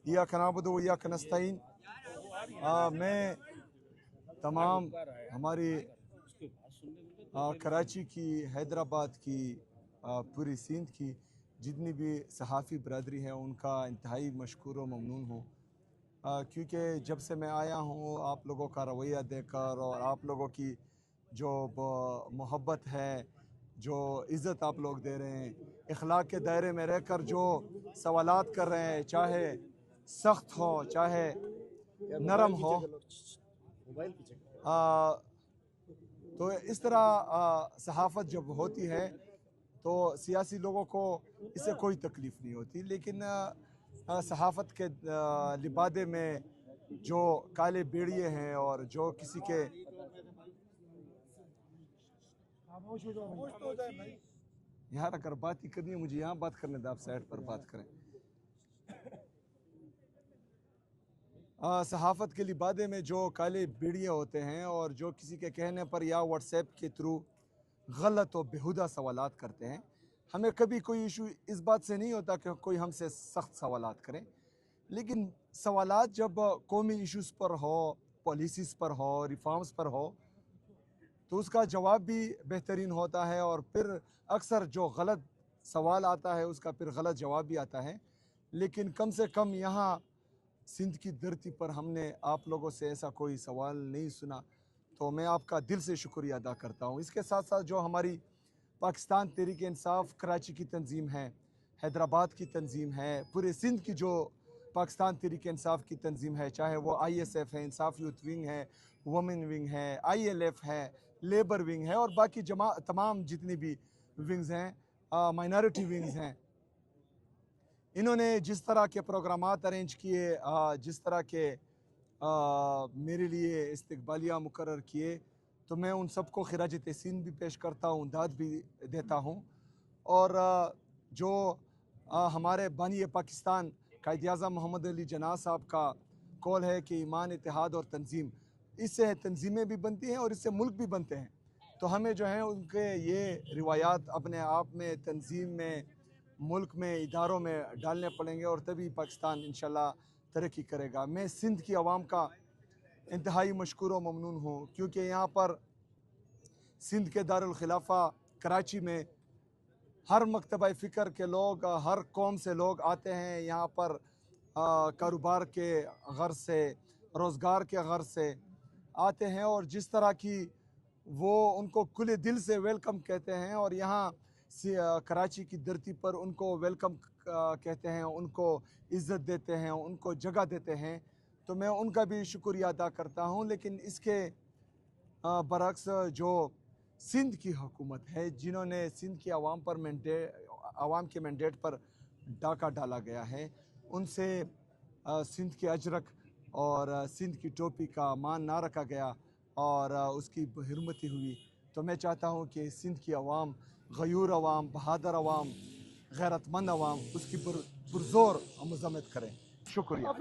इय्याक नअबुदु व इय्याक नस्तईन। मैं तमाम हमारी कराची की, हैदराबाद की, पूरी सिंध की जितनी भी सहाफ़ी बरदरी है उनका इंतहाई मशकूर व ममनून हूँ, क्योंकि जब से मैं आया हूँ आप लोगों का रवैया देखकर और आप लोगों की जो मोहब्बत है, जो इज़्ज़त आप लोग दे रहे हैं, इखलाक के दायरे में रहकर जो सवालात कर रहे हैं, चाहे सख्त हो चाहे नरम हो, तो इस तरह सहाफ़त जब होती है तो सियासी लोगों को इससे कोई तकलीफ़ नहीं होती, लेकिन सहाफ़त के लिबादे में जो काले बेड़िए हैं और जो किसी के यार अगर बात ही करनी है मुझे यहाँ बात करने दो, आप साइड पर बात करें। सहाफ़त के लिबादे में जो काले बेड़िए होते हैं और जो किसी के कहने पर या व्हाट्सएप के थ्रू गलत और बेहुदा सवालात करते हैं, हमें कभी कोई इशू इस बात से नहीं होता कि कोई हमसे सख्त सवालात करें, लेकिन सवालात जब कौमी इश्यूज़ पर हो, पॉलिसीज़ पर हो, रिफॉर्म्स पर हो, तो उसका जवाब भी बेहतरीन होता है और फिर अक्सर जो गलत सवाल आता है उसका फिर गलत जवाब भी आता है। लेकिन कम से कम यहाँ सिंध की धरती पर हमने आप लोगों से ऐसा कोई सवाल नहीं सुना, तो मैं आपका दिल से शुक्रिया अदा करता हूँ। इसके साथ साथ जो हमारी पाकिस्तान तहरीक इंसाफ कराची की तंजीम है, हैदराबाद की तंजीम है, पूरे सिंध की जो पाकिस्तान तहरीक इंसाफ की तंजीम है, चाहे वो ISF है, इंसाफ यूथ विंग है, वुमेन विंग है, ILF है, लेबर विंग है और बाकी तमाम जितनी भी विंग्स हैं, माइनॉरिटी विंग्स हैं, इन्होंने जिस तरह के प्रोग्रामात अरेंज किए, जिस तरह के मेरे लिए इस्तकबालिया मुकर्रर किए, तो मैं उन सबको खिराज तहसीन भी पेश करता हूँ, दाद भी देता हूँ। और जो हमारे बानी पाकिस्तान कायद आज़म मोहम्मद अली जिन्ना साहब का कौल है कि ईमान, इत्तेहाद और तंजीम, इससे तंजीमें भी बनती हैं और इससे मुल्क भी बनते हैं। तो हमें जो है उनके ये रिवायात अपने आप में, तंजीम में, मुल्क में, इदारों में डालने पड़ेंगे और तभी पाकिस्तान इंशाल्लाह तरक्की करेगा। मैं सिंध की आवाम का इंतहाई मशकूर व ममनून हूँ, क्योंकि यहाँ पर सिंध के दारुल खिलाफा कराची में हर मकतबा फ़िक्र के लोग, हर कौम से लोग आते हैं यहाँ पर, कारोबार के गर्ज से, रोज़गार के गर्ज से आते हैं और जिस तरह की वो उनको खुले दिल से वेलकम कहते हैं और यहाँ कराची की धरती पर उनको वेलकम कहते हैं, उनको इज़्ज़त देते हैं, उनको जगह देते हैं, तो मैं उनका भी शुक्रिया अदा करता हूँ। लेकिन इसके बरक्स जो सिंध की हुकूमत है, जिन्होंने सिंध की आवाम के मैंडेट पर डाका डाला गया है, उनसे सिंध के अजरक और सिंध की टोपी का मान ना रखा गया और उसकी बहिरमती हुई, तो मैं चाहता हूँ कि सिंध की आवाम, गयूर आवाम, बहादुर आवाम, गैरतमंद आवाम उसकी पुरज़ोर मज़म्मत करें। शुक्रिया।